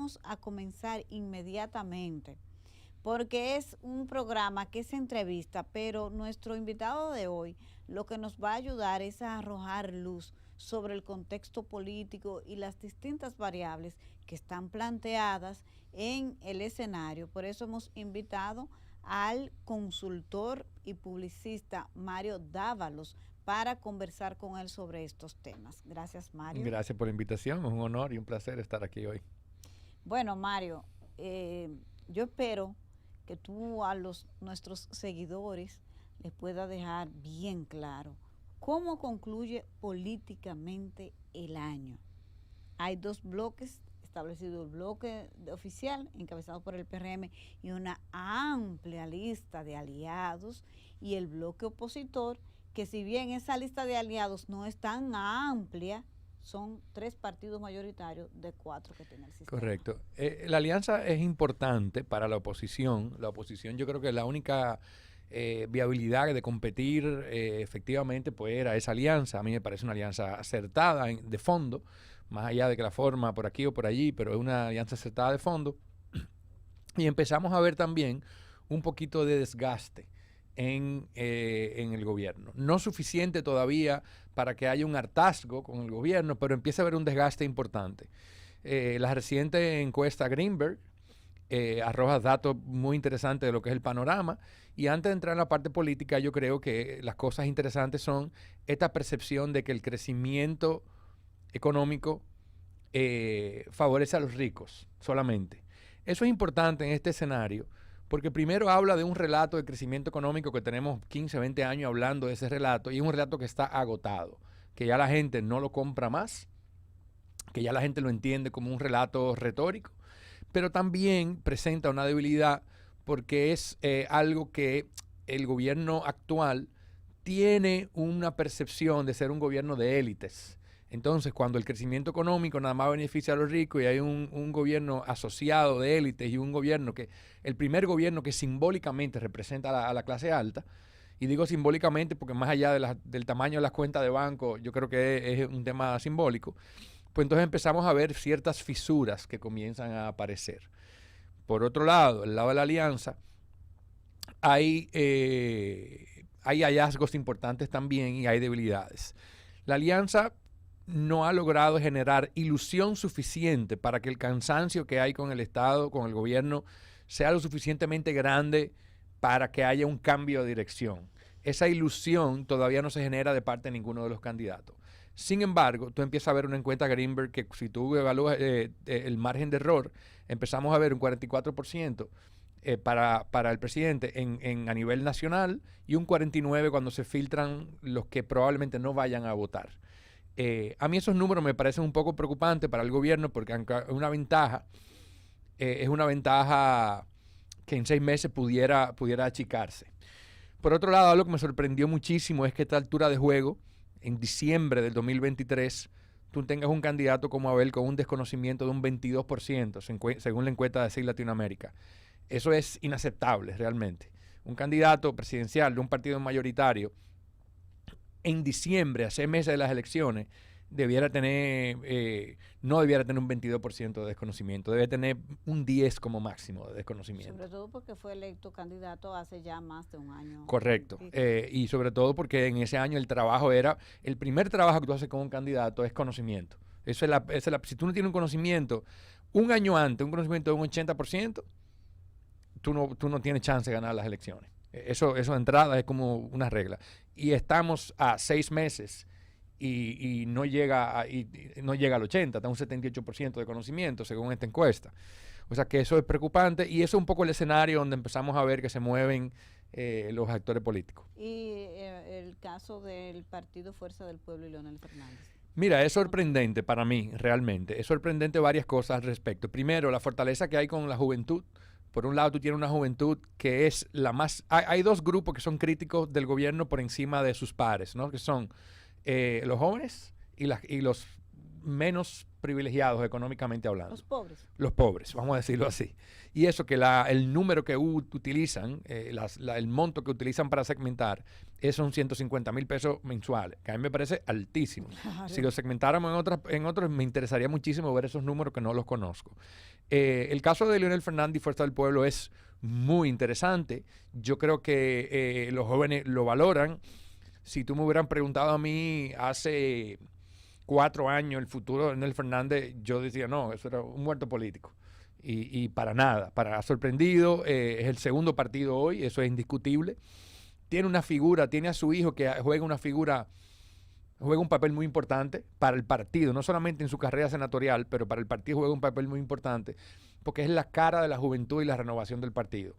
vamos a comenzar inmediatamente, porque es un programa que es entrevista, pero nuestro invitado de hoy lo que nos va a ayudar es a arrojar luz sobre el contexto político y las distintas variables que están planteadas en el escenario. Por eso hemos invitado al consultor y publicista Mario Dávalos para conversar con él sobre estos temas. Gracias, Mario. Gracias por la invitación, es un honor y un placer estar aquí hoy. Bueno, Mario, yo espero que tú a nuestros seguidores les puedas dejar bien claro cómo concluye políticamente el año. Hay dos bloques establecidos, el bloque oficial encabezado por el PRM y una amplia lista de aliados, y el bloque opositor, que si bien esa lista de aliados no es tan amplia, son 3 partidos mayoritarios de 4 que tiene el sistema. Correcto. La alianza es importante para la oposición. La oposición, yo creo que la única viabilidad de competir efectivamente pues era esa alianza. A mí me parece una alianza acertada de fondo, más allá de que la forma por aquí o por allí, pero es una alianza acertada de fondo. Y empezamos a ver también un poquito de desgaste en el gobierno. No suficiente todavía para que haya un hartazgo con el gobierno, pero empieza a haber un desgaste importante. La reciente encuesta Greenberg arroja datos muy interesantes de lo que es el panorama, y antes de entrar en la parte política, yo creo que las cosas interesantes son esta percepción de que el crecimiento económico favorece a los ricos solamente. Eso es importante en este escenario, porque primero habla de un relato de crecimiento económico que tenemos 15, 20 años hablando de ese relato, y es un relato que está agotado, que ya la gente no lo compra más, que ya la gente lo entiende como un relato retórico, pero también presenta una debilidad porque es algo que el gobierno actual tiene una percepción de ser un gobierno de élites. Entonces, cuando el crecimiento económico nada más beneficia a los ricos y hay un gobierno asociado de élites y un gobierno el primer gobierno que simbólicamente representa a la clase alta, y digo simbólicamente porque más allá del tamaño de las cuentas de banco, yo creo que es un tema simbólico, pues entonces empezamos a ver ciertas fisuras que comienzan a aparecer. Por otro lado, el lado de la alianza, hay hallazgos importantes también y hay debilidades. La alianza no ha logrado generar ilusión suficiente para que el cansancio que hay con el Estado, con el gobierno, sea lo suficientemente grande para que haya un cambio de dirección. Esa ilusión todavía no se genera de parte de ninguno de los candidatos. Sin embargo, tú empiezas a ver una encuesta Greenberg que si tú evalúas el margen de error, empezamos a ver un 44% para el presidente a nivel nacional, y un 49% cuando se filtran los que probablemente no vayan a votar. A mí esos números me parecen un poco preocupantes para el gobierno, porque aunque es una ventaja que en 6 meses pudiera achicarse. Por otro lado, algo que me sorprendió muchísimo es que a esta altura de juego, en diciembre del 2023, tú tengas un candidato como Abel con un desconocimiento de un 22%, según la encuesta de CIS Latinoamérica. Eso es inaceptable realmente. Un candidato presidencial de un partido mayoritario en diciembre, a 6 meses de las elecciones, no debiera tener un 22% de desconocimiento, debe tener un 10% como máximo de desconocimiento. Sobre todo porque fue electo candidato hace ya más de un año. Correcto. Y sobre todo porque en ese año el primer trabajo que tú haces con un candidato es conocimiento. Si tú no tienes un conocimiento, un año antes, un conocimiento de un 80%, tú no tienes chance de ganar las elecciones. Eso de entrada es como una regla. Y estamos a 6 meses y no llega al 80%, está un 78% de conocimiento según esta encuesta. O sea que eso es preocupante, y eso es un poco el escenario donde empezamos a ver que se mueven los actores políticos. Y el caso del partido Fuerza del Pueblo y Leonel Fernández. Mira, es sorprendente para mí, realmente. Es sorprendente varias cosas al respecto. Primero, la fortaleza que hay con la juventud. Por un lado, tú tienes una juventud que es la más... Hay 2 grupos que son críticos del gobierno por encima de sus pares, ¿no? Que son los jóvenes y los menos privilegiados económicamente hablando. Los pobres. Los pobres, vamos a decirlo así. Y eso que el número que utilizan, el monto que utilizan para segmentar, son 150,000 pesos mensuales, que a mí me parece altísimo. Claro. Si lo segmentáramos en otros, me interesaría muchísimo ver esos números que no los conozco. El caso de Leonel Fernández y Fuerza del Pueblo es muy interesante. Yo creo que los jóvenes lo valoran. Si tú me hubieran preguntado a mí hace 4 años el futuro de Leonel Fernández, yo decía, no, eso era un muerto político. Y para nada, para sorprendido, es el segundo partido hoy, eso es indiscutible. Tiene una figura, tiene a su hijo que juega un papel muy importante para el partido, no solamente en su carrera senatorial, pero para el partido juega un papel muy importante, porque es la cara de la juventud y la renovación del partido.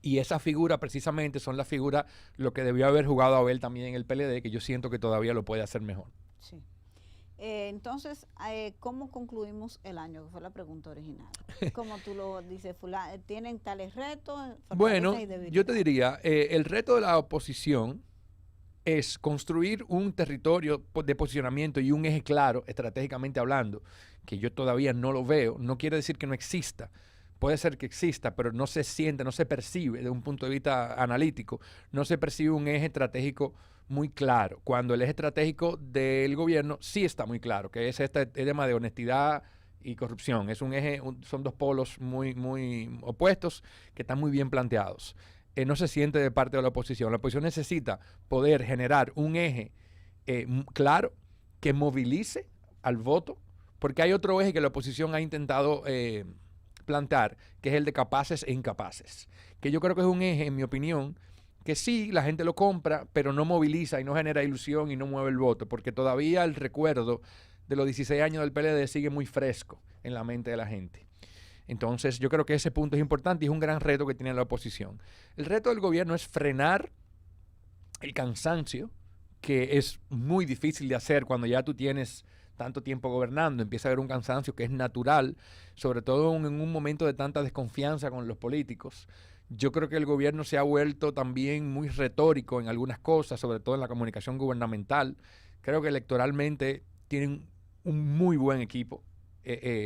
Y esa figura precisamente son las figuras lo que debió haber jugado Abel también en el PLD, que yo siento que todavía lo puede hacer mejor. Sí. Entonces, ¿cómo concluimos el año? Que fue la pregunta original. Como tú lo dices, ¿tienen tales retos? Bueno, yo te diría, el reto de la oposición es construir un territorio de posicionamiento y un eje claro, estratégicamente hablando, que yo todavía no lo veo. No quiere decir que no exista. Puede ser que exista, pero no se siente, no se percibe desde un punto de vista analítico, no se percibe un eje estratégico muy claro. Cuando el eje estratégico del gobierno sí está muy claro, que es este tema de honestidad y corrupción. Es un eje, son dos polos muy opuestos que están muy bien planteados. No se siente de parte de la oposición. La oposición necesita poder generar un eje claro que movilice al voto, porque hay otro eje que la oposición ha intentado plantear, que es el de capaces e incapaces, que yo creo que es un eje, en mi opinión, que sí, la gente lo compra, pero no moviliza y no genera ilusión y no mueve el voto, porque todavía el recuerdo de los 16 años del PLD sigue muy fresco en la mente de la gente. Entonces, yo creo que ese punto es importante y es un gran reto que tiene la oposición. El reto del gobierno es frenar el cansancio, que es muy difícil de hacer cuando ya tú tienes tanto tiempo gobernando. Empieza a haber un cansancio que es natural, sobre todo en un momento de tanta desconfianza con los políticos. Yo creo que el gobierno se ha vuelto también muy retórico en algunas cosas, sobre todo en la comunicación gubernamental. Creo que electoralmente tienen un muy buen equipo.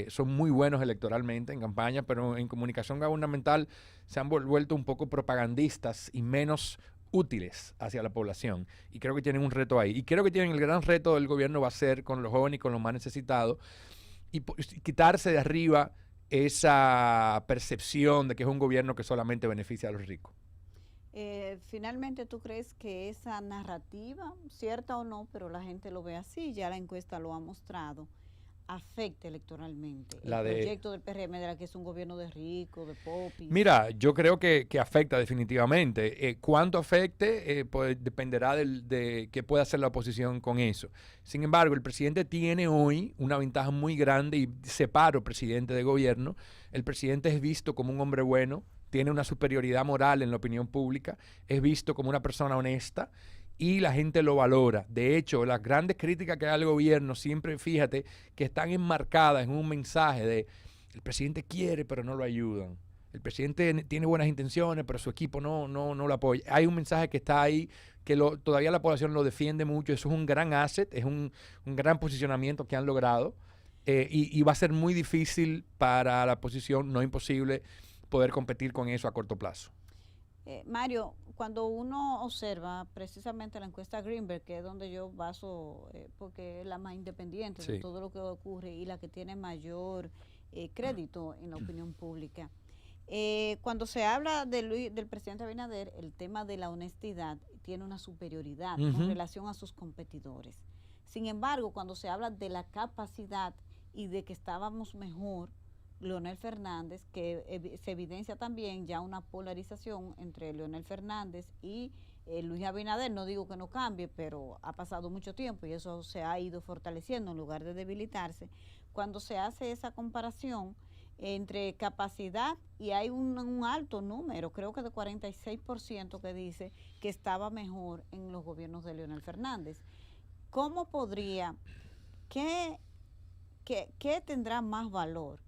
Son muy buenos electoralmente en campaña, pero en comunicación gubernamental se han vuelto un poco propagandistas y menos útiles hacia la población. Y creo que tienen un reto ahí. Y creo que tienen el gran reto del gobierno va a ser con los jóvenes y con los más necesitados y quitarse de arriba esa percepción de que es un gobierno que solamente beneficia a los ricos. Finalmente, ¿tú crees que esa narrativa, cierta o no, pero la gente lo ve así, ya la encuesta lo ha mostrado, afecta electoralmente el proyecto del PRM de la que es un gobierno de ricos, de popis? Mira, yo creo que afecta definitivamente. ¿Cuánto afecte? Pues dependerá de qué pueda hacer la oposición con eso. Sin embargo, el presidente tiene hoy una ventaja muy grande y separo presidente de gobierno. El presidente es visto como un hombre bueno, tiene una superioridad moral en la opinión pública, es visto como una persona honesta y la gente lo valora. De hecho, las grandes críticas que da el gobierno siempre, fíjate, que están enmarcadas en un mensaje de el presidente quiere, pero no lo ayudan. El presidente tiene buenas intenciones, pero su equipo no lo apoya. Hay un mensaje que está ahí, que todavía la población lo defiende mucho. Eso es un gran asset, es un gran posicionamiento que han logrado. Y va a ser muy difícil para la oposición, no imposible, poder competir con eso a corto plazo. Mario, cuando uno observa precisamente la encuesta Greenberg, que es donde yo baso, porque es la más independiente de todo lo que ocurre y la que tiene mayor crédito en la opinión pública, cuando se habla del presidente Abinader, el tema de la honestidad tiene una superioridad con relación a sus competidores. Sin embargo, cuando se habla de la capacidad y de que estábamos mejor, Leonel Fernández, que se evidencia también ya una polarización entre Leonel Fernández y Luis Abinader. No digo que no cambie, pero ha pasado mucho tiempo y eso se ha ido fortaleciendo en lugar de debilitarse. Cuando se hace esa comparación entre capacidad, y hay un alto número, creo que de 46%, que dice que estaba mejor en los gobiernos de Leonel Fernández. ¿Cómo podría, qué tendrá más valor?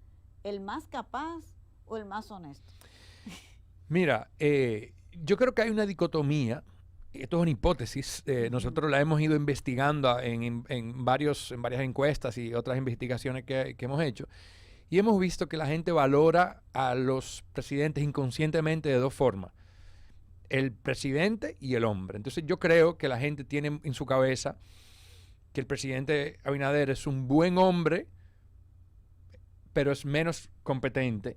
¿El más capaz o el más honesto? Mira, yo creo que hay una dicotomía. Esto es una hipótesis. Nosotros la hemos ido investigando en varias encuestas y otras investigaciones que hemos hecho. Y hemos visto que la gente valora a los presidentes inconscientemente de dos formas. El presidente y el hombre. Entonces yo creo que la gente tiene en su cabeza que el presidente Abinader es un buen hombre, pero es menos competente,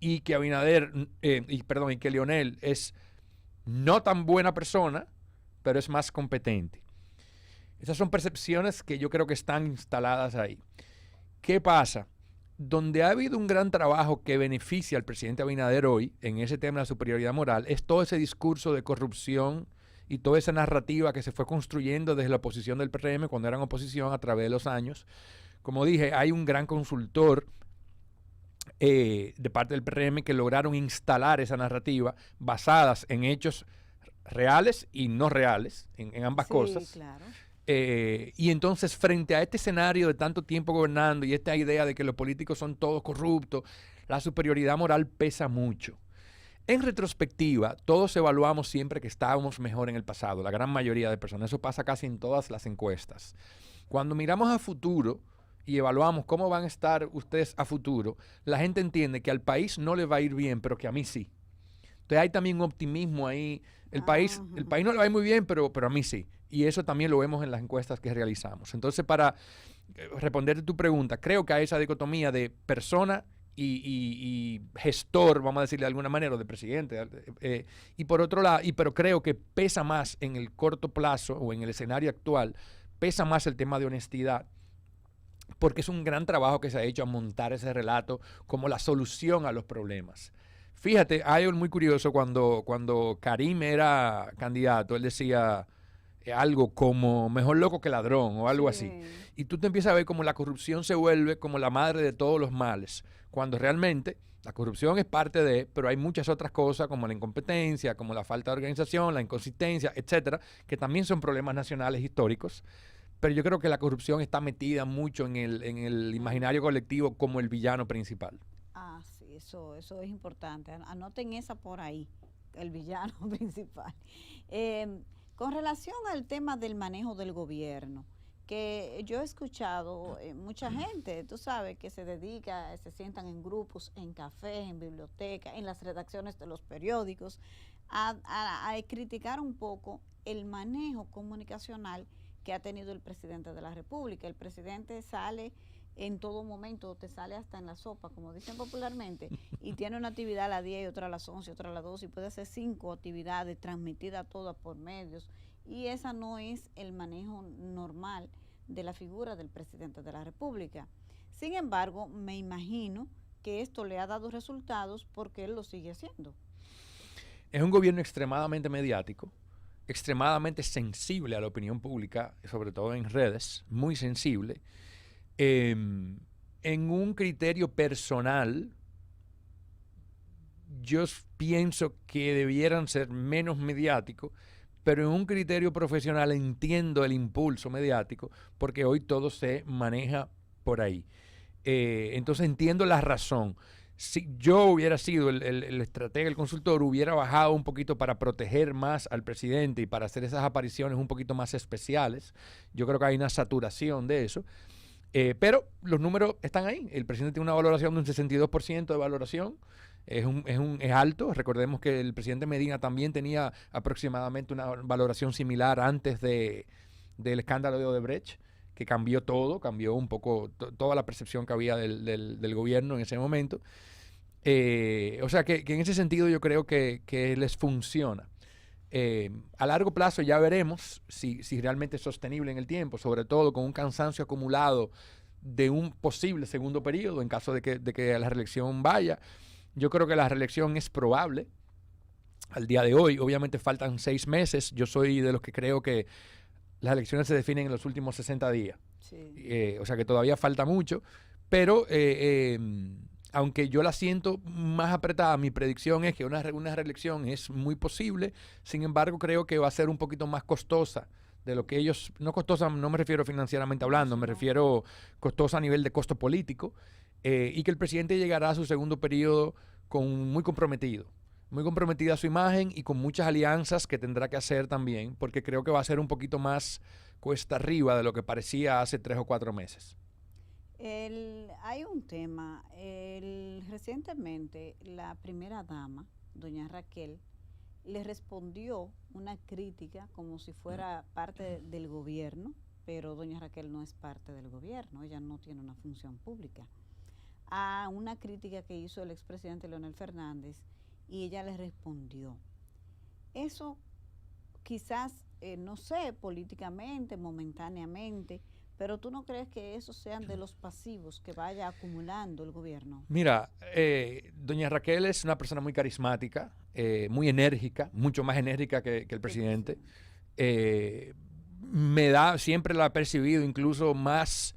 y que y que Leonel es no tan buena persona, pero es más competente. Esas son percepciones que yo creo que están instaladas ahí. ¿Qué pasa? Donde ha habido un gran trabajo que beneficia al presidente Abinader hoy en ese tema de la superioridad moral es todo ese discurso de corrupción y toda esa narrativa que se fue construyendo desde la oposición del PRM cuando eran oposición a través de los años. Como dije, hay un gran consultor de parte del PRM que lograron instalar esa narrativa basadas en hechos reales y no reales, en ambas cosas. Claro. Y entonces, frente a este escenario de tanto tiempo gobernando y esta idea de que los políticos son todos corruptos, la superioridad moral pesa mucho. En retrospectiva, todos evaluamos siempre que estábamos mejor en el pasado, la gran mayoría de personas. Eso pasa casi en todas las encuestas. Cuando miramos a futuro y evaluamos cómo van a estar ustedes a futuro, la gente entiende que al país no le va a ir bien, pero que a mí sí. Entonces hay también un optimismo ahí. El país no le va a ir muy bien, pero a mí sí. Y eso también lo vemos en las encuestas que realizamos. Entonces, para responder tu pregunta, creo que hay esa dicotomía de persona y gestor, vamos a decirle de alguna manera, o de presidente. Y por otro lado, pero creo que pesa más en el corto plazo o en el escenario actual, pesa más el tema de honestidad, porque es un gran trabajo que se ha hecho a montar ese relato como la solución a los problemas. Fíjate, hay algo muy curioso, cuando Karim era candidato, él decía algo como mejor loco que ladrón o algo así. Y tú te empiezas a ver como la corrupción se vuelve como la madre de todos los males, cuando realmente la corrupción es parte de, pero hay muchas otras cosas como la incompetencia, como la falta de organización, la inconsistencia, etcétera, que también son problemas nacionales históricos. Pero yo creo que la corrupción está metida mucho en el imaginario colectivo como el villano principal. Sí, eso es importante. Anoten esa por ahí, el villano principal. Con relación al tema del manejo del gobierno, que yo he escuchado mucha gente, tú sabes, que se dedica, se sientan en grupos, en cafés, en bibliotecas, en las redacciones de los periódicos, a criticar un poco el manejo comunicacional que ha tenido el presidente de la República. El presidente sale en todo momento, te sale hasta en la sopa, como dicen popularmente, y tiene una actividad a las 10 y otra a las 11, otra a las 12, y puede hacer 5 actividades transmitidas todas por medios, y esa no es el manejo normal de la figura del presidente de la República. Sin embargo, me imagino que esto le ha dado resultados porque él lo sigue haciendo. Es un gobierno extremadamente mediático, extremadamente sensible a la opinión pública, sobre todo en redes, muy sensible. En un criterio personal, yo pienso que debieran ser menos mediáticos, pero en un criterio profesional entiendo el impulso mediático, porque hoy todo se maneja por ahí. Entonces entiendo la razón. Si yo hubiera sido el estratega, el consultor, hubiera bajado un poquito para proteger más al presidente y para hacer esas apariciones un poquito más especiales. Yo creo que hay una saturación de eso. Pero los números están ahí. El presidente tiene una valoración de un 62% de valoración. Es alto. Recordemos que el presidente Medina también tenía aproximadamente una valoración similar antes del escándalo de Odebrecht, que cambió todo, cambió un poco toda la percepción que había del gobierno en ese momento. O sea que en ese sentido yo creo que les funciona. A largo plazo ya veremos si realmente es sostenible en el tiempo, sobre todo con un cansancio acumulado de un posible segundo periodo en caso de que la reelección vaya. Yo creo que la reelección es probable al día de hoy. Obviamente faltan 6 meses. Yo soy de los que creo que las elecciones se definen en los últimos 60 días. Sí. O sea que todavía falta mucho, pero aunque yo la siento más apretada, mi predicción es que una reelección es muy posible. Sin embargo, creo que va a ser un poquito más costosa de lo que ellos, no costosa, no me refiero financieramente hablando, me refiero costosa a nivel de costo político, y que el presidente llegará a su segundo periodo muy comprometida a su imagen y con muchas alianzas que tendrá que hacer también, porque creo que va a ser un poquito más cuesta arriba de lo que parecía hace 3 o 4 meses. Hay un tema, recientemente la primera dama, doña Raquel, le respondió una crítica como si fuera parte del gobierno, pero doña Raquel no es parte del gobierno, ella no tiene una función pública. a una crítica que hizo el expresidente Leonel Fernández y ella le respondió. Eso quizás, no sé, políticamente, momentáneamente, pero ¿tú no crees que esos sean de los pasivos que vaya acumulando el gobierno? Mira, doña Raquel es una persona muy carismática, muy enérgica, mucho más enérgica que el presidente. Siempre la he percibido incluso más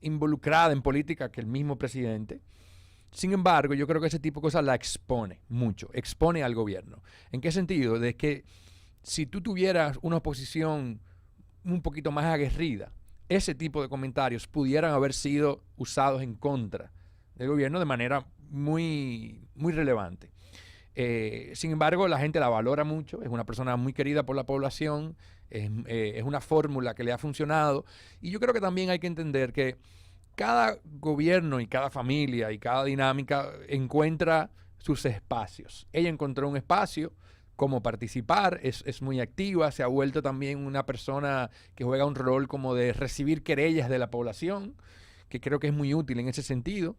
involucrada en política que el mismo presidente. Sin embargo, yo creo que ese tipo de cosas la expone mucho, expone al gobierno. ¿En qué sentido? De que si tú tuvieras una oposición un poquito más aguerrida, ese tipo de comentarios pudieran haber sido usados en contra del gobierno de manera muy, muy relevante. Sin embargo, la gente la valora mucho, es una persona muy querida por la población, es una fórmula que le ha funcionado, y yo creo que también hay que entender que cada gobierno y cada familia y cada dinámica encuentra sus espacios. Ella encontró un espacio como participar, es muy activa, se ha vuelto también una persona que juega un rol como de recibir querellas de la población, que creo que es muy útil en ese sentido.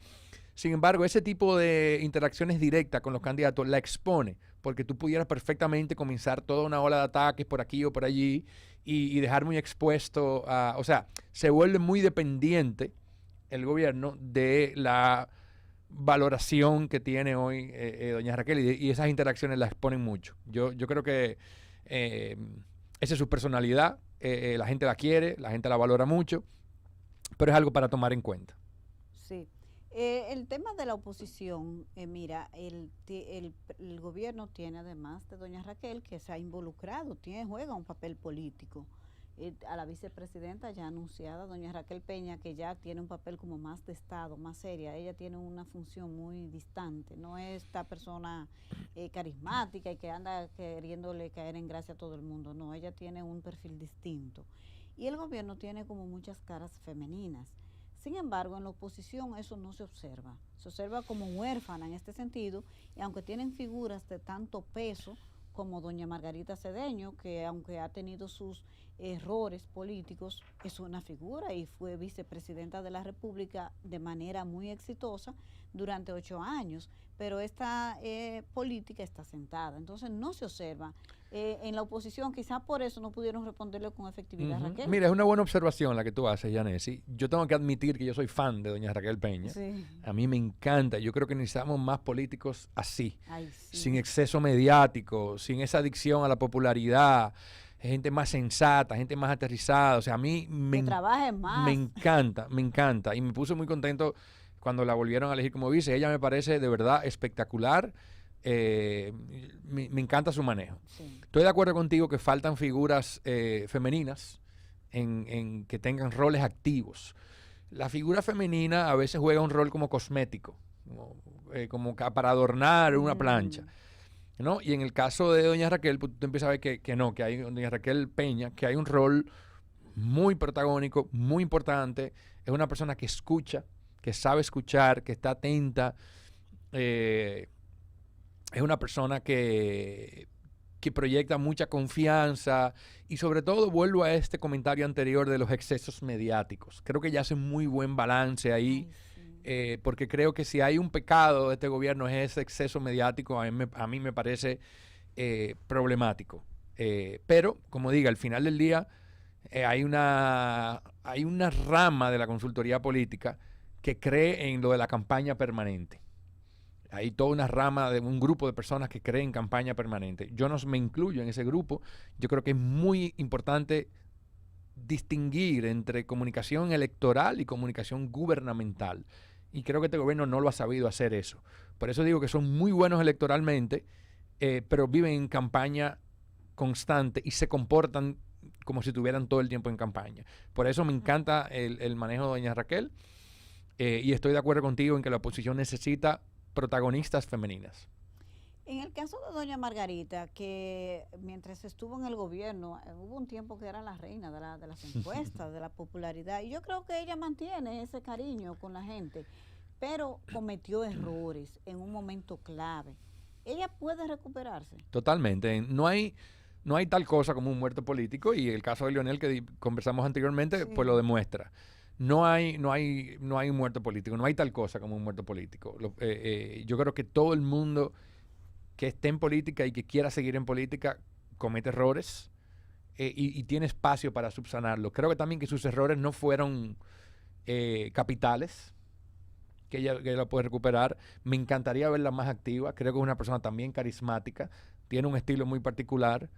Sin embargo, ese tipo de interacciones directas con los candidatos la expone, porque tú pudieras perfectamente comenzar toda una ola de ataques por aquí o por allí y dejar muy expuesto a, o sea, se vuelve muy dependiente el gobierno de la valoración que tiene hoy doña Raquel y esas interacciones la exponen mucho. Yo creo que esa es su personalidad, la gente la quiere, la gente la valora mucho, pero es algo para tomar en cuenta. Sí. El tema de la oposición, mira, el gobierno tiene, además de doña Raquel, que se ha involucrado, juega un papel político. A la vicepresidenta ya anunciada, doña Raquel Peña, que ya tiene un papel como más de Estado, más seria. Ella tiene una función muy distante, no es esta persona carismática y que anda queriéndole caer en gracia a todo el mundo, no, ella tiene un perfil distinto. Y el gobierno tiene como muchas caras femeninas. Sin embargo, en la oposición eso no se observa como huérfana en este sentido, y aunque tienen figuras de tanto peso como doña Margarita Cedeño, que aunque ha tenido sus errores políticos, es una figura y fue vicepresidenta de la República de manera muy exitosa durante 8 años, pero esta política está sentada, entonces no se observa. En la oposición, quizás por eso no pudieron responderle con efectividad a Raquel. Mira, es una buena observación la que tú haces, Yanesi. Yo tengo que admitir que yo soy fan de doña Raquel Peña. Sí. A mí me encanta. Yo creo que necesitamos más políticos así, Ay, sí. sin exceso mediático, sin esa adicción a la popularidad, gente más sensata, gente más aterrizada. O sea, a mí que trabaje más. me encanta. Y me puse muy contento cuando la volvieron a elegir como vice. Ella me parece de verdad espectacular. Me encanta su manejo. Sí. Estoy de acuerdo contigo que faltan figuras femeninas en que tengan roles activos. La figura femenina a veces juega un rol como cosmético, como para adornar una plancha, ¿no? Y en el caso de doña Raquel, pues, tú empiezas a ver que no, que hay doña Raquel Peña, que hay un rol muy protagónico, muy importante. Es una persona que escucha, que sabe escuchar, que está atenta. Es una persona que proyecta mucha confianza y sobre todo vuelvo a este comentario anterior de los excesos mediáticos. Creo que ya hace muy buen balance ahí. Ay, sí. Porque creo que si hay un pecado de este gobierno es ese exceso mediático, a mí me parece problemático. Pero, como diga, al final del día hay una rama de la consultoría política que cree en lo de la campaña permanente. Hay toda una rama de un grupo de personas que creen en campaña permanente. Yo no me incluyo en ese grupo. Yo creo que es muy importante distinguir entre comunicación electoral y comunicación gubernamental. Y creo que este gobierno no lo ha sabido hacer eso. Por eso digo que son muy buenos electoralmente, pero viven en campaña constante y se comportan como si estuvieran todo el tiempo en campaña. Por eso me encanta el manejo de doña Raquel y estoy de acuerdo contigo en que la oposición necesita protagonistas femeninas. En el caso de doña Margarita, que mientras estuvo en el gobierno, hubo un tiempo que era la reina de las encuestas, de la popularidad, y yo creo que ella mantiene ese cariño con la gente, pero cometió errores en un momento clave. ¿Ella puede recuperarse? Totalmente. No hay tal cosa como un muerto político y el caso de Leonel que conversamos anteriormente, sí, pues lo demuestra. no hay un muerto político, no hay tal cosa como un muerto político. Yo creo que todo el mundo que esté en política y que quiera seguir en política comete errores y tiene espacio para subsanarlo. Creo que también que sus errores no fueron capitales, que ella la puede recuperar. Me encantaría verla más activa. Creo que es una persona también carismática, tiene un estilo muy particular.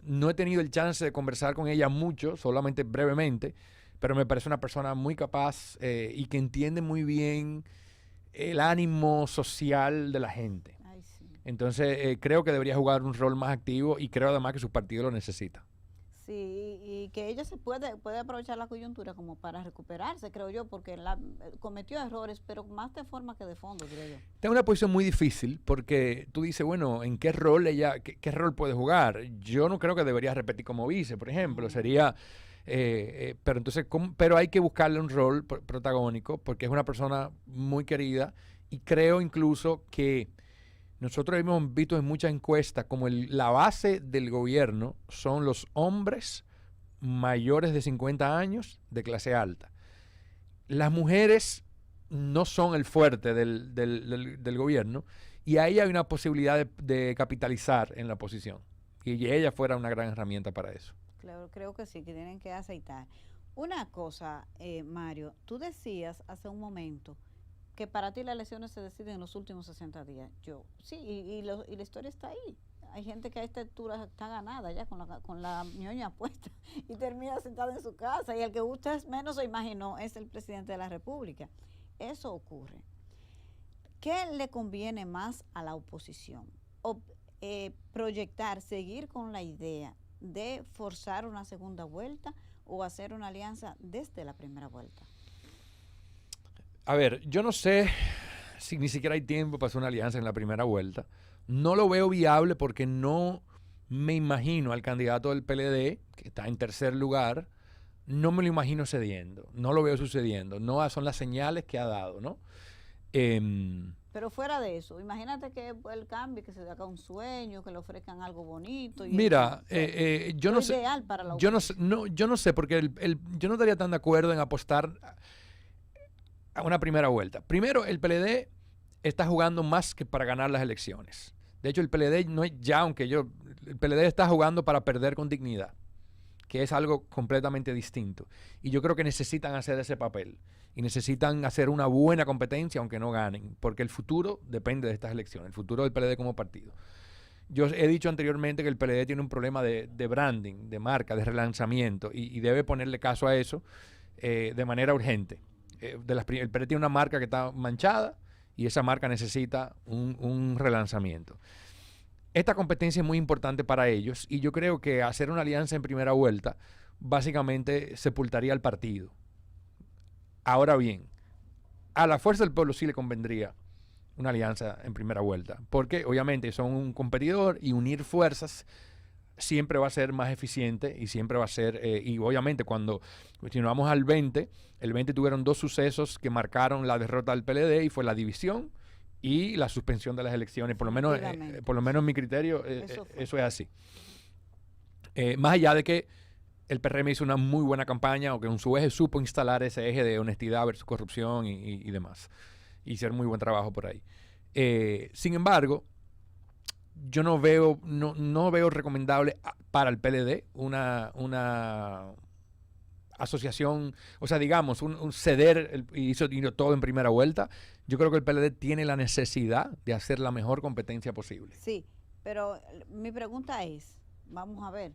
No he tenido el chance de conversar con ella mucho, solamente brevemente, pero me parece una persona muy capaz y que entiende muy bien el ánimo social de la gente. Ay, sí. Entonces, creo que debería jugar un rol más activo y creo además que su partido lo necesita. Sí, y que ella se puede aprovechar la coyuntura como para recuperarse, creo yo, porque cometió errores, pero más de forma que de fondo, diría yo. Tengo una posición muy difícil porque tú dices, bueno, ¿en qué rol qué rol puede jugar? Yo no creo que debería repetir como vice, por ejemplo, sería... pero entonces, pero hay que buscarle un rol protagónico porque es una persona muy querida y creo incluso que nosotros hemos visto en muchas encuestas como la base del gobierno son los hombres mayores de 50 años de clase alta. Las mujeres no son el fuerte del gobierno y ahí hay una posibilidad de capitalizar en la posición y ella fuera una gran herramienta para eso. Claro, creo que sí, que tienen que aceitar. Una cosa, Mario, tú decías hace un momento que para ti las elecciones se deciden en los últimos 60 días. Sí, y la historia está ahí. Hay gente que a esta altura está ganada ya con la ñoña puesta y termina sentada en su casa y el que usted menos se imaginó es el presidente de la República. Eso ocurre. ¿Qué le conviene más a la oposición? Proyectar, seguir con la idea de forzar una segunda vuelta o hacer una alianza desde la primera vuelta. A ver, yo no sé si ni siquiera hay tiempo para hacer una alianza en la primera vuelta. No lo veo viable porque no me imagino al candidato del PLD, que está en tercer lugar, no me lo imagino cediendo. No lo veo sucediendo. No son las señales que ha dado, ¿no? Pero fuera de eso, imagínate que el cambio, que se dé acá un sueño, que le ofrezcan algo bonito. Y mira, yo no sé. Para la yo no sé, porque yo no estaría tan de acuerdo en apostar a una primera vuelta. Primero, el PLD está jugando más que para ganar las elecciones. De hecho, el PLD no es ya, el PLD está jugando para perder con dignidad, que es algo completamente distinto. Y yo creo que necesitan hacer ese papel. Y necesitan hacer una buena competencia, aunque no ganen, porque el futuro depende de estas elecciones, el futuro del PLD como partido. Yo he dicho anteriormente que el PLD tiene un problema de branding, de marca, de relanzamiento, y debe ponerle caso a eso de manera urgente. El PLD tiene una marca que está manchada y esa marca necesita un relanzamiento. Esta competencia es muy importante para ellos y yo creo que hacer una alianza en primera vuelta básicamente sepultaría al partido. Ahora bien, a la Fuerza del Pueblo sí le convendría una alianza en primera vuelta, porque obviamente son un competidor y unir fuerzas siempre va a ser más eficiente y siempre va a ser, y obviamente cuando continuamos al 20, el 20 tuvieron dos sucesos que marcaron la derrota del PLD y fue la división y la suspensión de las elecciones, por lo menos en mi criterio eso es así. Más allá de que el PRM hizo una muy buena campaña o que en su eje supo instalar ese eje de honestidad versus corrupción y demás, y hacer muy buen trabajo por ahí. Sin embargo, yo no veo recomendable para el PLD una asociación, o sea, digamos, un ceder y hizo todo en primera vuelta. Yo creo que el PLD tiene la necesidad de hacer la mejor competencia posible. Sí, pero mi pregunta es, vamos a ver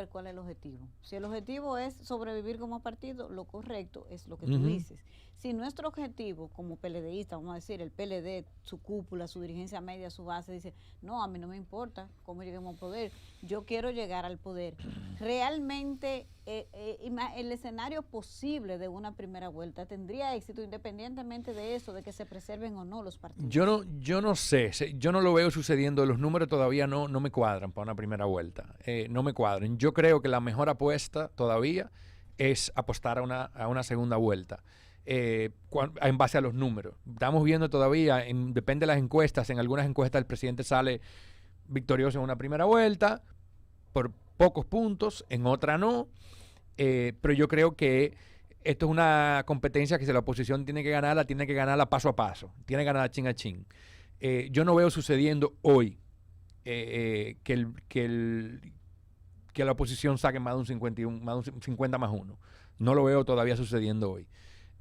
cuál es el objetivo. Si el objetivo es sobrevivir como partido, lo correcto es lo que tú dices. Si nuestro objetivo como PLDista, vamos a decir, el PLD, su cúpula, su dirigencia media, su base, dice, no, a mí no me importa cómo lleguemos al poder, yo quiero llegar al poder. Realmente el escenario posible de una primera vuelta tendría éxito independientemente de eso, de que se preserven o no los partidos. Yo no sé, yo no lo veo sucediendo, los números todavía no me cuadran para una primera vuelta, no me cuadran. Yo creo que la mejor apuesta todavía es apostar a una segunda vuelta. En base a los números. Estamos viendo todavía, depende de las encuestas, en algunas encuestas el presidente sale victorioso en una primera vuelta, por pocos puntos, en otra no, Pero yo creo que esto es una competencia que si la oposición tiene que ganarla paso a paso, tiene que ganarla chin a chin. Yo no veo sucediendo hoy que la oposición saque más de un 51, más de un 50 más 1. No lo veo todavía sucediendo hoy.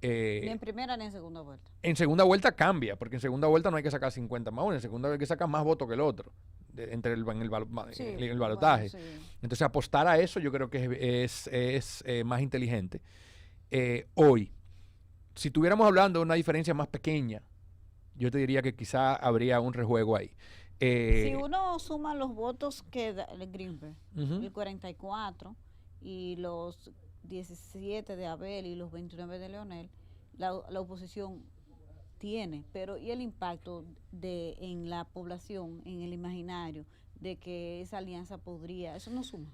Ni en primera ni en segunda vuelta. En segunda vuelta cambia, porque en segunda vuelta no hay que sacar 50 más 1, en segunda hay que sacar más votos que el otro, entre el balotaje. Bueno, sí. Entonces apostar a eso yo creo que es más inteligente. Hoy, si estuviéramos hablando de una diferencia más pequeña, yo te diría que quizá habría un rejuego ahí. Si uno suma los votos que da el Greenberg, el 44 y los 17 de Abel y los 29 de Leonel, la oposición tiene, pero ¿y el impacto en la población, en el imaginario, de que esa alianza podría, eso no suma?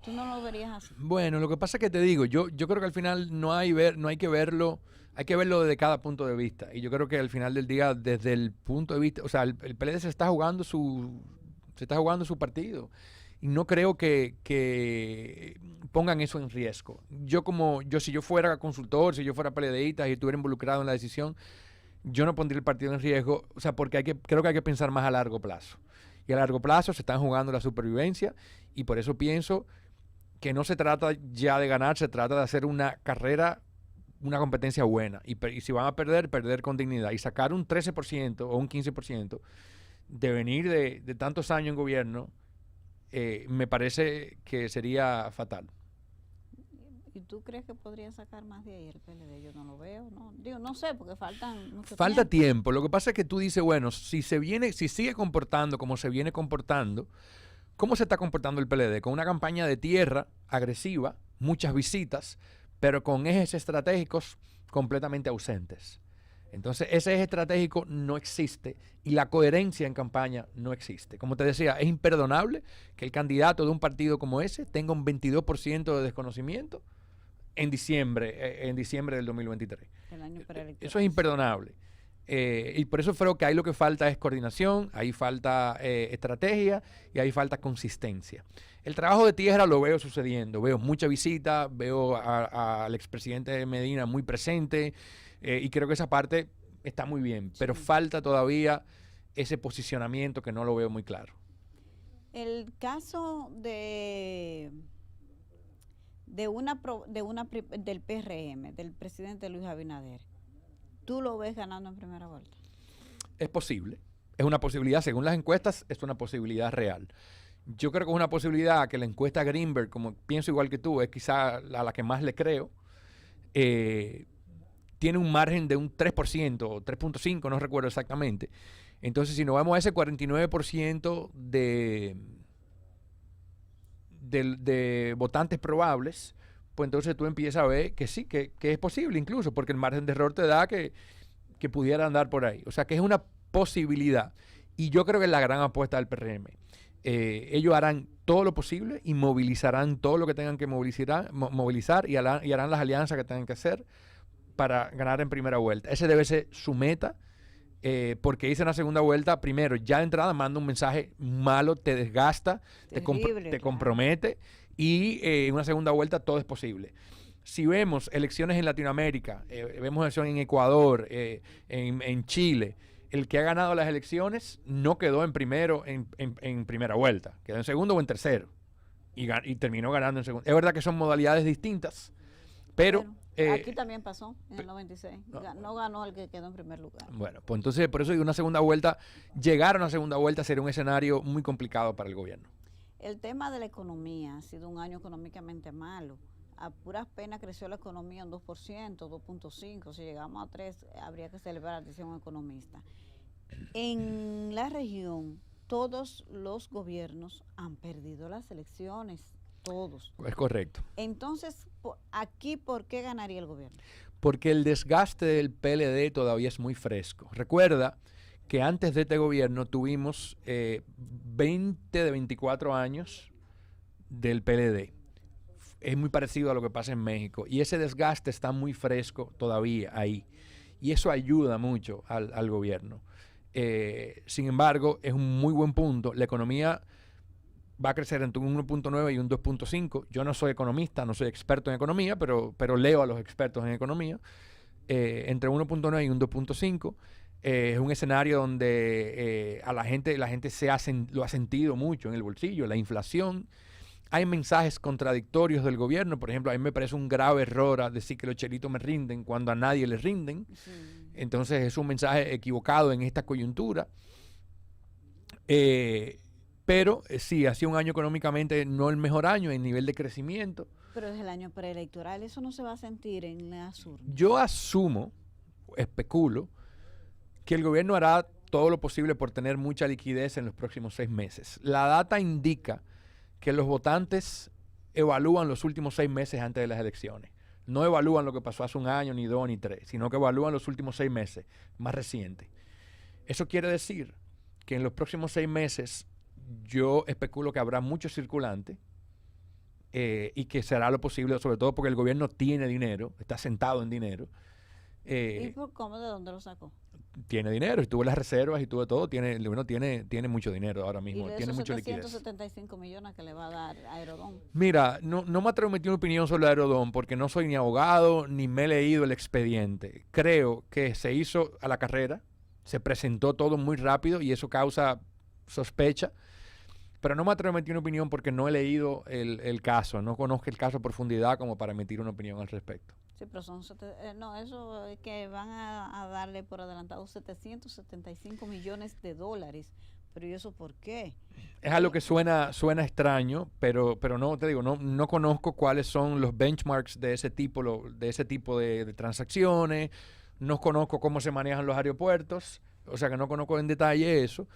¿Tú no lo verías así? Bueno, lo que pasa es que te digo, yo creo que al final no hay que verlo, hay que verlo desde cada punto de vista. Y yo creo que al final del día, desde el punto de vista, o sea, el PLD se está jugando su partido. Y no creo que pongan eso en riesgo. Si yo fuera consultor, si yo fuera PLDista y estuviera involucrado en la decisión, yo no pondría el partido en riesgo, o sea, porque creo que hay que pensar más a largo plazo. Y a largo plazo se están jugando la supervivencia y por eso pienso que no se trata ya de ganar, se trata de hacer una carrera, una competencia buena. Y si van a perder con dignidad. Y sacar un 13% o un 15% de venir de tantos años en gobierno, me parece que sería fatal. ¿Y tú crees que podría sacar más de ahí el PLD? Yo no lo veo, ¿no? Digo, no sé, porque faltan mucho Falta tiempo. Lo que pasa es que tú dices, bueno, si sigue comportando como se viene comportando, ¿cómo se está comportando el PLD? Con una campaña de tierra agresiva, muchas visitas, pero con ejes estratégicos completamente ausentes. Entonces, ese eje estratégico no existe y la coherencia en campaña no existe. Como te decía, es imperdonable que el candidato de un partido como ese tenga un 22% de desconocimiento en diciembre del 2023. El año preelectoral. Eso es imperdonable. Y por eso creo que ahí lo que falta es coordinación, ahí falta estrategia y ahí falta consistencia. El trabajo de tierra lo veo sucediendo, veo mucha visita, veo al expresidente Medina muy presente y creo que esa parte está muy bien, pero falta todavía ese posicionamiento que no lo veo muy claro. El caso del PRM, del presidente Luis Abinader, ¿tú lo ves ganando en primera vuelta? Es posible, es una posibilidad, según las encuestas, es una posibilidad real. Yo creo que es una posibilidad que la encuesta Greenberg, como pienso igual que tú, es quizá a la que más le creo, tiene un margen de un 3% o 3.5%, no recuerdo exactamente. Entonces, si nos vamos a ese 49% de votantes probables, pues entonces tú empiezas a ver que sí, que es posible incluso, porque el margen de error te da que pudiera andar por ahí. O sea, que es una posibilidad. Y yo creo que es la gran apuesta del PRM. Ellos harán todo lo posible y movilizarán todo lo que tengan que movilizar y harán las alianzas que tengan que hacer para ganar en primera vuelta. Ese debe ser su meta, porque hice en la segunda vuelta, primero, ya de entrada manda un mensaje malo, te desgasta, te compromete, y en una segunda vuelta todo es posible. Si vemos elecciones en Latinoamérica, vemos elecciones en Ecuador, en Chile, el que ha ganado las elecciones no quedó en primera vuelta, quedó en segundo o en tercero y terminó ganando en segundo. Es verdad que son modalidades distintas, pero aquí también pasó en el 96. No ganó el que quedó en primer lugar. Bueno, pues entonces por eso una segunda vuelta, llegar a una segunda vuelta sería un escenario muy complicado para el gobierno. El tema de la economía ha sido un año económicamente malo. A puras penas creció la economía un 2%, 2.5%. Si llegamos a 3%, habría que celebrar, decía un economista. En la región, todos los gobiernos han perdido las elecciones. Todos. Es correcto. Entonces, aquí, ¿por qué ganaría el gobierno? Porque el desgaste del PLD todavía es muy fresco. Recuerda que antes de este gobierno tuvimos 20 de 24 años del PLD. Es muy parecido a lo que pasa en México. Y ese desgaste está muy fresco todavía ahí. Y eso ayuda mucho al gobierno. Sin embargo, es un muy buen punto. La economía va a crecer entre un 1.9 y un 2.5. Yo no soy economista, no soy experto en economía, pero leo a los expertos en economía. Entre 1.9 y un 2.5. Es un escenario donde a la gente lo ha sentido mucho en el bolsillo, la inflación. Hay mensajes contradictorios del gobierno. Por ejemplo, a mí me parece un grave error decir que los chelitos me rinden cuando a nadie les rinden. Sí. Entonces es un mensaje equivocado en esta coyuntura. Pero sí, ha sido un año económicamente no el mejor año en nivel de crecimiento. Pero es el año preelectoral, eso no se va a sentir en las urnas. Yo asumo, especulo, que el gobierno hará todo lo posible por tener mucha liquidez en los próximos 6 meses. La data indica que los votantes evalúan los últimos 6 meses antes de las elecciones. No evalúan lo que pasó hace un año, ni 2, ni 3, sino que evalúan los últimos 6 meses, más recientes. Eso quiere decir que en los próximos 6 meses yo especulo que habrá mucho circulante y que se hará lo posible, sobre todo porque el gobierno tiene dinero, está sentado en dinero. ¿Y por cómo? ¿De dónde lo sacó? Tiene dinero, y tuvo las reservas y tuvo todo. El gobierno tiene mucho dinero ahora mismo. ¿Y de tiene esos mucha 775 millones que le va a dar Aerodón? Mira, no me atrevo a emitir una opinión sobre Aerodón porque no soy ni abogado ni me he leído el expediente. Creo que se hizo a la carrera, se presentó todo muy rápido y eso causa sospecha. Pero no me atrevo a emitir una opinión porque no he leído el caso, no conozco el caso a profundidad como para emitir una opinión al respecto. Sí, pero no, eso es que van a darle por adelantado 775 millones de dólares. Pero ¿y eso por qué? Es algo que suena extraño, pero no, te digo, no conozco cuáles son los benchmarks de ese tipo de transacciones, no conozco cómo se manejan los aeropuertos, o sea que no conozco en detalle eso.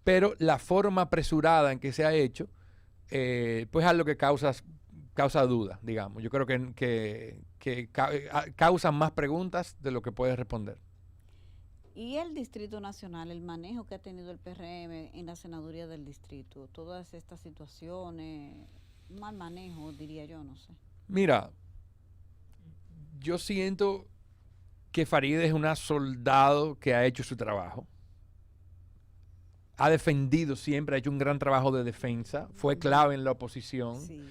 Pero la forma apresurada en que se ha hecho, pues es algo que causa duda, digamos. Yo creo que causa más preguntas de lo que puede responder. ¿Y el Distrito Nacional, el manejo que ha tenido el PRM en la senaduría del distrito? Todas estas situaciones, mal manejo, diría yo, no sé. Mira, yo siento que Farideh es una soldado que ha hecho su trabajo. Ha defendido siempre, ha hecho un gran trabajo de defensa, fue clave en la oposición, sí.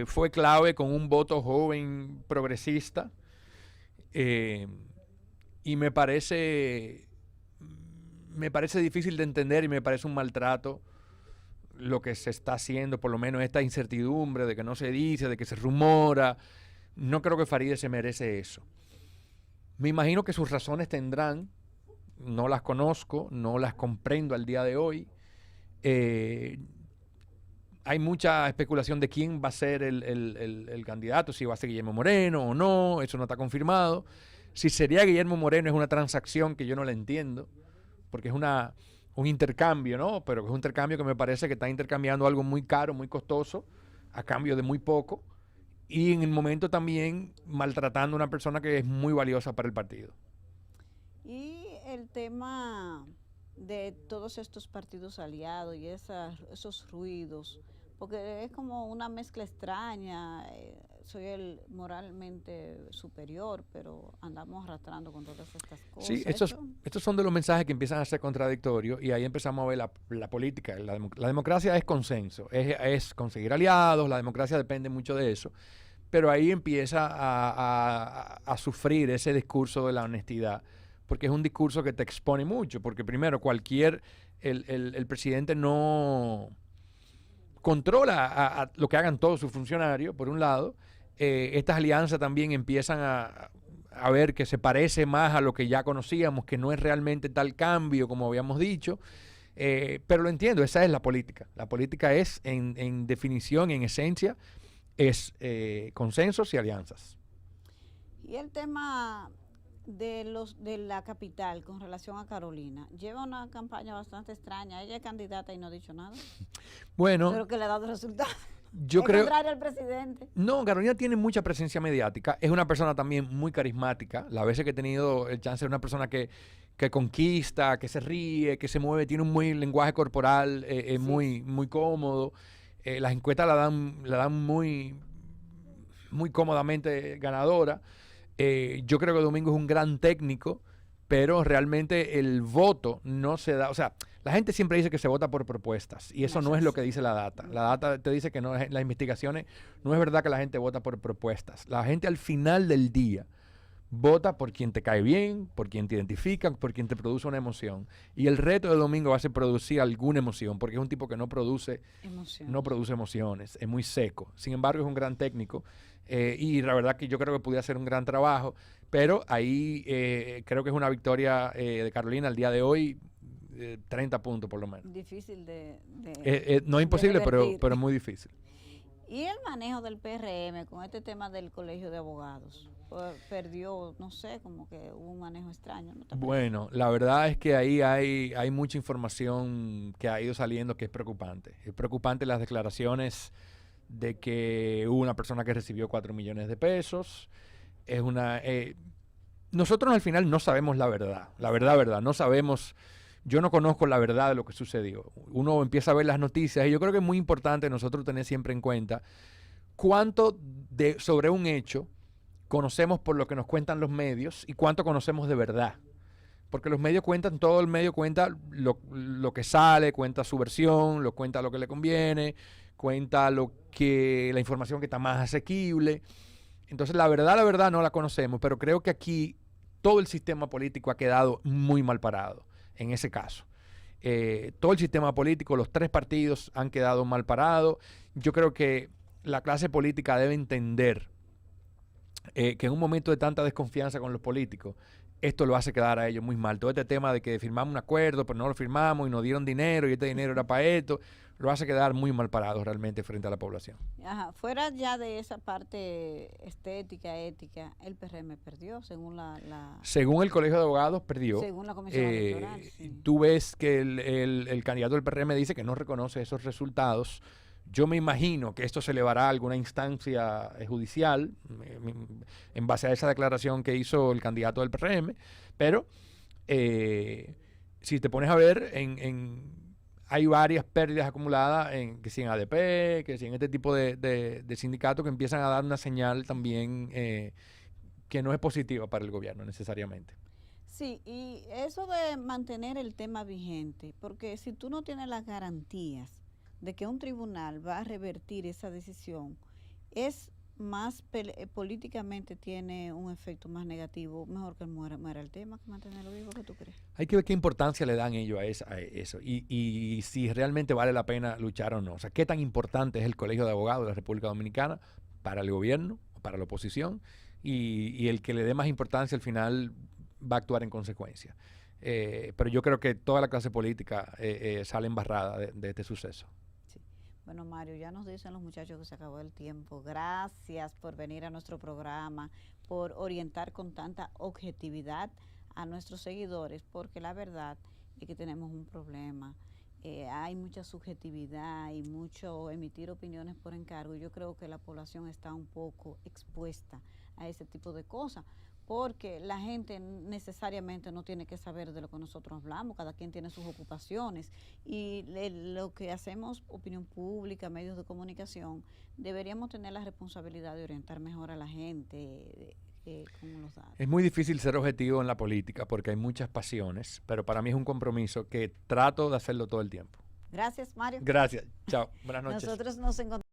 Fue clave con un voto joven progresista y me parece difícil de entender y me parece un maltrato lo que se está haciendo, por lo menos esta incertidumbre de que no se dice, de que se rumora. No creo que Farideh se merece eso. Me imagino que sus razones tendrán. No las conozco, no las comprendo al día de hoy. Hay mucha especulación de quién va a ser el candidato, si va a ser Guillermo Moreno o no, eso no está confirmado. Si sería Guillermo Moreno es una transacción que yo no la entiendo, porque es un intercambio, ¿no? Pero es un intercambio que me parece que está intercambiando algo muy caro, muy costoso, a cambio de muy poco, y en el momento también maltratando a una persona que es muy valiosa para el partido. Y el tema de todos estos partidos aliados y esos ruidos, porque es como una mezcla extraña. Soy el moralmente superior, pero andamos arrastrando con todas estas cosas. Sí, estos son de los mensajes que empiezan a ser contradictorios y ahí empezamos a ver la política. La democracia es consenso, es conseguir aliados, la democracia depende mucho de eso, pero ahí empieza a sufrir ese discurso de la honestidad, porque es un discurso que te expone mucho, porque primero el presidente no controla a lo que hagan todos sus funcionarios, por un lado. Estas alianzas también empiezan a ver que se parece más a lo que ya conocíamos, que no es realmente tal cambio como habíamos dicho, pero lo entiendo, esa es la política. La política es, en definición, en esencia, es consensos y alianzas. Y el tema de la capital con relación a Carolina, lleva una campaña bastante extraña. Ella es candidata y no ha dicho nada. Bueno, pero que le ha dado resultados. Yo creo, contrario al presidente. No, Carolina tiene mucha presencia mediática. Es una persona también muy carismática. Las veces que he tenido el chance de una persona que conquista, que se ríe, que se mueve, tiene un muy lenguaje corporal sí. muy cómodo. Las encuestas la dan muy cómodamente ganadora. Yo creo que Domingo es un gran técnico, pero realmente el voto no se da. O sea, La gente siempre dice que se vota por propuestas y eso no es lo que dice la data. La data te dice que no, las investigaciones, no es verdad que la gente vota por propuestas. La gente al final del día vota por quien te cae bien, por quien te identifica, por quien te produce una emoción. Y el reto de Domingo va a ser producir alguna emoción, porque es un tipo que no produce emociones, es muy seco. Sin embargo, es un gran técnico y la verdad que yo creo que pudiera hacer un gran trabajo, pero ahí creo que es una victoria de Carolina al día de hoy, 30 puntos por lo menos. Difícil no es imposible, pero muy difícil. ¿Y el manejo del PRM con este tema del colegio de abogados? Perdió, no sé, como que hubo un manejo extraño. ¿No? Bueno, la verdad es que ahí hay mucha información que ha ido saliendo que es preocupante. Es preocupante las declaraciones de que hubo una persona que recibió 4 millones de pesos. Nosotros al final no sabemos la verdad, no sabemos. Yo no conozco la verdad de lo que sucedió. Uno empieza a ver las noticias y yo creo que es muy importante nosotros tener siempre en cuenta cuánto sobre un hecho conocemos por lo que nos cuentan los medios y cuánto conocemos de verdad. Porque los medios cuentan, todo el medio cuenta lo que sale, cuenta su versión, cuenta lo que le conviene, cuenta la información que está más asequible. Entonces la verdad no la conocemos, pero creo que aquí todo el sistema político ha quedado muy mal parado. En ese caso, todo el sistema político, los 3 partidos han quedado mal parados. Yo creo que la clase política debe entender que en un momento de tanta desconfianza con los políticos, esto lo hace quedar a ellos muy mal. Todo este tema de que firmamos un acuerdo, pero no lo firmamos y nos dieron dinero y este dinero era para esto, lo hace quedar muy mal parados realmente frente a la población. Ajá. Fuera ya de esa parte estética, ética, el PRM perdió, según Según el Colegio de Abogados, perdió. Según la Comisión Electoral, sí. Tú ves que el candidato del PRM dice que no reconoce esos resultados. Yo me imagino que esto se elevará a alguna instancia judicial en base a esa declaración que hizo el candidato del PRM, pero si te pones a ver, hay varias pérdidas acumuladas, que si en ADP, que si en este tipo de sindicatos que empiezan a dar una señal también que no es positiva para el gobierno necesariamente. Sí, y eso de mantener el tema vigente, porque si tú no tienes las garantías de que un tribunal va a revertir esa decisión, es más políticamente tiene un efecto más negativo, mejor que muera el tema que mantenerlo vivo. ¿Qué tú crees? Hay que ver qué importancia le dan ellos a eso y si realmente vale la pena luchar o no. O sea, qué tan importante es el Colegio de Abogados de la República Dominicana para el gobierno, para la oposición, y el que le dé más importancia al final va a actuar en consecuencia. Pero yo creo que toda la clase política sale embarrada de este suceso. Bueno, Mario, ya nos dicen los muchachos que se acabó el tiempo. Gracias por venir a nuestro programa, por orientar con tanta objetividad a nuestros seguidores, porque la verdad es que tenemos un problema. Hay mucha subjetividad y mucho emitir opiniones por encargo. Yo creo que la población está un poco expuesta a ese tipo de cosas, porque la gente necesariamente no tiene que saber de lo que nosotros hablamos, cada quien tiene sus ocupaciones y lo que hacemos, opinión pública, medios de comunicación, deberíamos tener la responsabilidad de orientar mejor a la gente con los datos. Es muy difícil ser objetivo en la política porque hay muchas pasiones, pero para mí es un compromiso que trato de hacerlo todo el tiempo. Gracias, Mario. Gracias. Chao. Buenas noches. Nosotros nos encontramos.